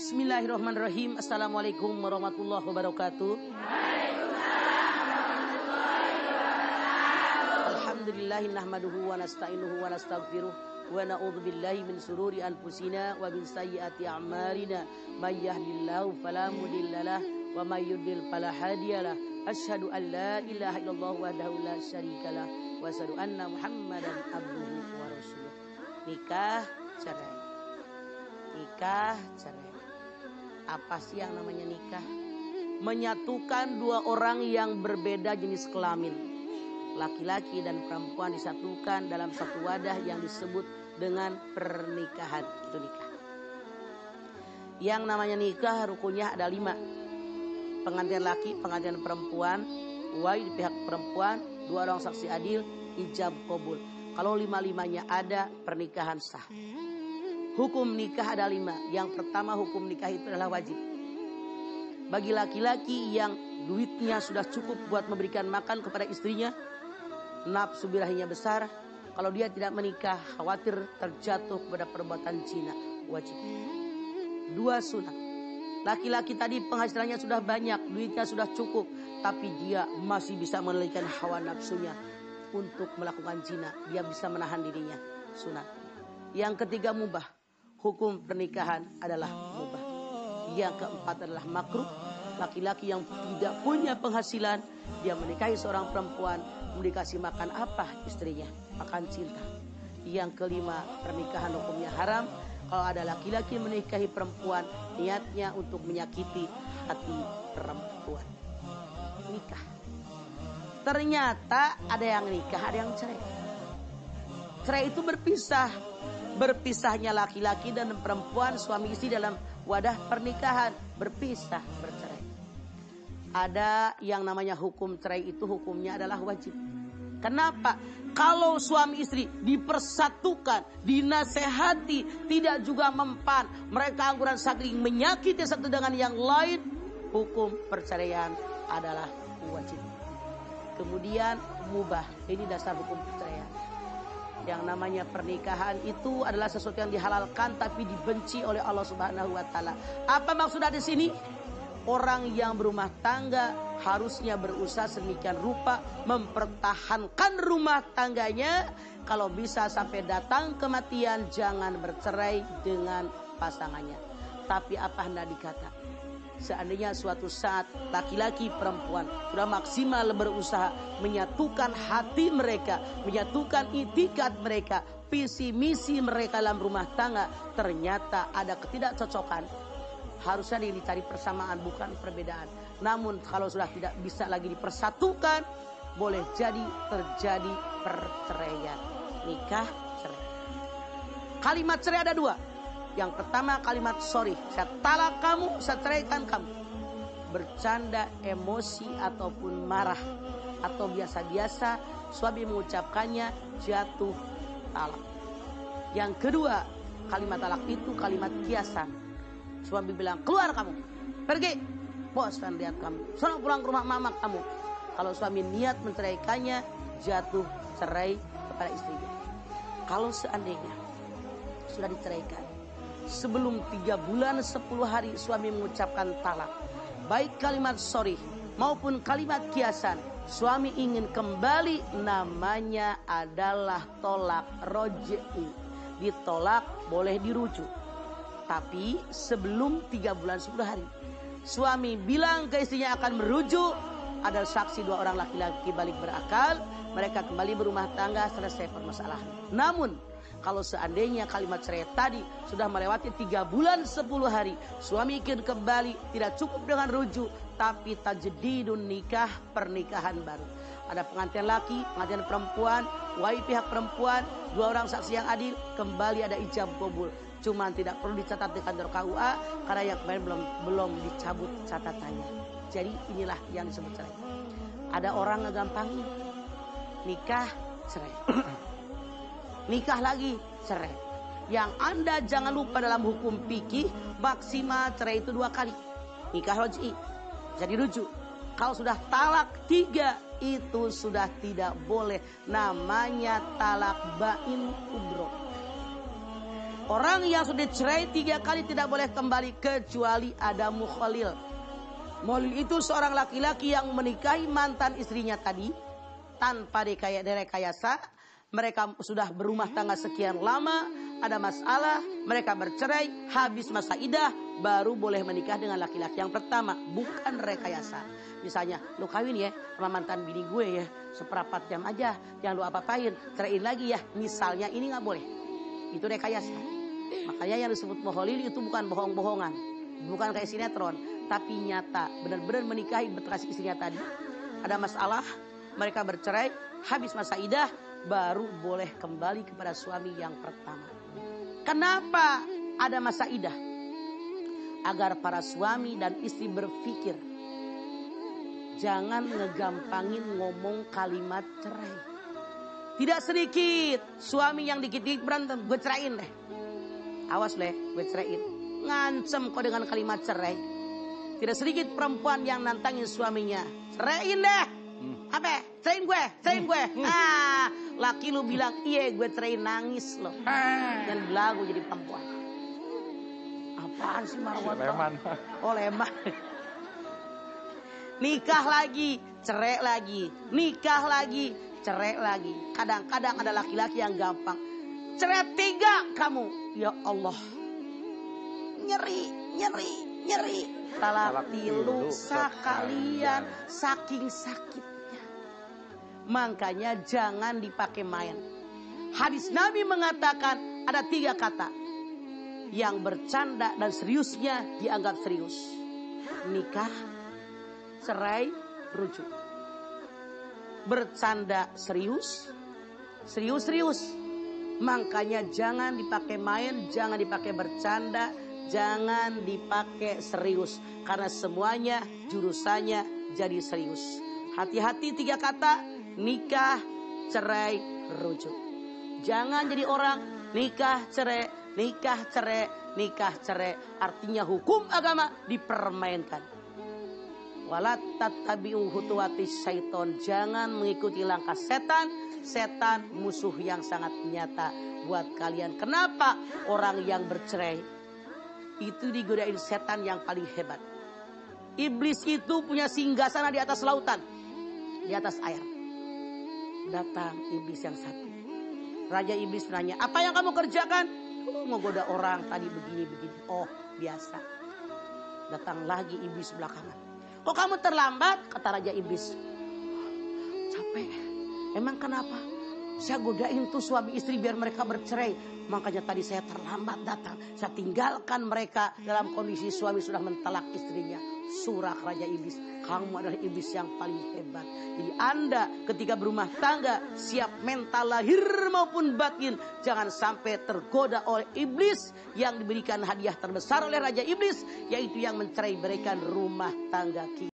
Bismillahirrahmanirrahim. Assalamualaikum warahmatullahi wabarakatuh. Alhamdulillahi nahmaduhu wa nasta'inuhu wa nastaghfiruh wa na'udzu billahi min sururi anfusina wa min sayyiati a'malina may yahdihillahu fala mudhillalah wa may yudlil fala hadiyalah. Asyhadu an la ilaha illallah wahdahu la syarikalah wa asyhadu anna Muhammadan abduhu wa rasuluh. Nikah, cerai. Nikah, cerai. Apa sih yang namanya nikah? Menyatukan dua orang yang berbeda jenis kelamin. Laki-laki dan perempuan disatukan dalam satu wadah yang disebut dengan pernikahan. Itu nikah. Yang namanya nikah rukunnya ada 5. Pengantin laki, pengantin perempuan, wali di pihak perempuan, 2 orang saksi adil, ijab qabul. Kalau 5-5-nya ada, pernikahan sah. Hukum nikah ada 5. Yang pertama, hukum nikah itu adalah wajib. Bagi laki-laki yang duitnya sudah cukup buat memberikan makan kepada istrinya, nafsu birahinya besar, kalau dia tidak menikah khawatir terjatuh kepada perbuatan zina, wajib. 2 sunat. Laki-laki tadi penghasilannya sudah banyak, duitnya sudah cukup, tapi dia masih bisa mengendalikan hawa nafsunya untuk melakukan zina, dia bisa menahan dirinya, sunat. Yang ketiga, mubah. Hukum pernikahan adalah mubah. Yang keempat adalah makruh. Laki-laki yang tidak punya penghasilan, dia menikahi seorang perempuan, mau dikasih makan apa istrinya? Makan cinta. Yang kelima, pernikahan hukumnya haram. Kalau ada laki-laki menikahi perempuan, niatnya untuk menyakiti hati perempuan. Nikah. Ternyata ada yang nikah, ada yang cerai. Cerai itu berpisah. Berpisahnya laki-laki dan perempuan, suami istri dalam wadah pernikahan, berpisah, bercerai. Ada yang namanya hukum cerai, itu hukumnya adalah wajib. Kenapa? Kalau suami istri dipersatukan, dinasehati, tidak juga mempan, mereka angguran saling menyakiti satu dengan yang lain, hukum perceraian adalah wajib. Kemudian mubah, ini dasar hukum perceraian. Yang namanya pernikahan itu adalah sesuatu yang dihalalkan tapi dibenci oleh Allah Subhanahu wa taala. Apa maksudnya di sini? Orang yang berumah tangga harusnya berusaha sedemikian rupa mempertahankan rumah tangganya. Kalau bisa sampai datang kematian, jangan bercerai dengan pasangannya. Tapi apa hendak dikata? Seandainya suatu saat laki-laki perempuan sudah maksimal berusaha menyatukan hati mereka, menyatukan itikad mereka, visi misi mereka dalam rumah tangga, ternyata ada ketidakcocokan, harusnya dicari persamaan bukan perbedaan. Namun kalau sudah tidak bisa lagi dipersatukan, boleh jadi terjadi perceraian. Nikah, cerai. Kalimat cerai ada 2. Yang pertama kalimat sorry, saya talak kamu, saya ceraikan kamu. Bercanda, emosi ataupun marah, atau biasa-biasa suami mengucapkannya, jatuh talak. Yang kedua, kalimat talak itu kalimat kiasan. Suami bilang, keluar kamu, pergi, bosan lihat kamu, sono pulang ke rumah mama kamu. Kalau suami niat menceraikannya, jatuh cerai kepada istrinya. Kalau seandainya sudah diceraikan, sebelum 3 bulan 10 hari suami mengucapkan talak, baik kalimat sorry maupun kalimat kiasan, suami ingin kembali, namanya adalah tolak roj'i. Ditolak boleh dirujuk. Tapi sebelum 3 bulan 10 hari suami bilang ke istrinya akan merujuk, ada saksi 2 orang laki-laki balik berakal, mereka kembali berumah tangga, selesai permasalahan. Namun kalau seandainya kalimat cerai tadi sudah melewati 3 bulan 10 hari, suami ingin kembali, tidak cukup dengan rujuk, tapi tajdidun nikah, pernikahan baru. Ada pengantin laki, pengantin perempuan, wali pihak perempuan, 2 orang saksi yang adil, kembali ada ijab qabul. Cuma tidak perlu dicatat di kantor KUA karena yang kemarin belum dicabut catatannya. Jadi inilah yang disebut cerai. Ada orang ngegampangin, nikah, cerai. Nikah lagi, cerai. Yang Anda jangan lupa dalam hukum fikih, maksimal cerai itu 2 kali. Nikah roj'i, jadi rujuk. Kalau sudah talak 3, itu sudah tidak boleh. Namanya talak bain kubro. Orang yang sudah cerai 3 kali tidak boleh kembali kecuali ada mukhalil. Mukhalil itu seorang laki-laki yang menikahi mantan istrinya tadi tanpa direkayasa. Mereka sudah berumah tangga sekian lama, ada masalah, mereka bercerai, habis masa iddah, baru boleh menikah dengan laki-laki yang pertama, bukan rekayasa. Misalnya, lu kawin ya sama mantan bini gue ya, seperempat jam aja, jangan lu apa-apain, ceraiin lagi ya. Misalnya ini nggak boleh, itu rekayasa. Makanya yang disebut mukhalil itu bukan bohong-bohongan, bukan kayak sinetron, tapi nyata, benar-benar menikahi bekas istrinya tadi. Ada masalah, mereka bercerai, habis masa iddah, baru boleh kembali kepada suami yang pertama. Kenapa ada masa iddah? Agar para suami dan istri berpikir, jangan ngegampangin ngomong kalimat cerai. Tidak sedikit suami yang dikit-dikit berantem, gue ceraiin deh. Awas deh, gue ceraiin. Ngancem kok dengan kalimat cerai. Tidak sedikit perempuan yang nantangin suaminya, ceraiin deh. Apa? Ceraiin gue. Laki lu bilang iya gue ceraiin, nangis lo. Yang belagu jadi perempuan. Apaan sih Marwata? Leman. Oh leman. Nikah lagi, cerai lagi. Nikah lagi, cerai lagi. Kadang-kadang ada laki-laki yang gampang. Cerai 3 kamu. Ya Allah. Nyeri. Talak tilu sekalian saking sakitnya. Makanya jangan dipakai main. Hadis Nabi mengatakan ada 3 kata yang bercanda dan seriusnya dianggap serius. Nikah, cerai, rujuk. Bercanda serius, serius. Makanya jangan dipakai main, jangan dipakai bercanda, jangan dipakai serius. Karena semuanya jurusannya jadi serius. Hati-hati 3 kata, nikah, cerai, rujuk. Jangan jadi orang nikah, cerai. Artinya hukum agama dipermainkan. Wala tattabi'u khutuwatis syaiton. Jangan mengikuti langkah setan. Setan musuh yang sangat nyata buat kalian. Kenapa orang yang bercerai itu digodain setan yang paling hebat? Iblis itu punya singgasana di atas lautan, di atas air. Datang iblis yang satu. Raja iblis nanya, apa yang kamu kerjakan? Mau goda orang tadi begini. Oh biasa. Datang lagi iblis belakangan. Kok kamu terlambat? Kata raja iblis. Capek. Emang kenapa? Saya godain tuh suami istri biar mereka bercerai. Makanya tadi saya terlambat datang. Saya tinggalkan mereka dalam kondisi suami sudah mentalak istrinya. Surak raja iblis, kamu adalah iblis yang paling hebat. Jadi Anda ketika berumah tangga, siap mental lahir maupun batin, jangan sampai tergoda oleh iblis yang diberikan hadiah terbesar oleh raja iblis, yaitu yang mencerai berikan rumah tangga kita.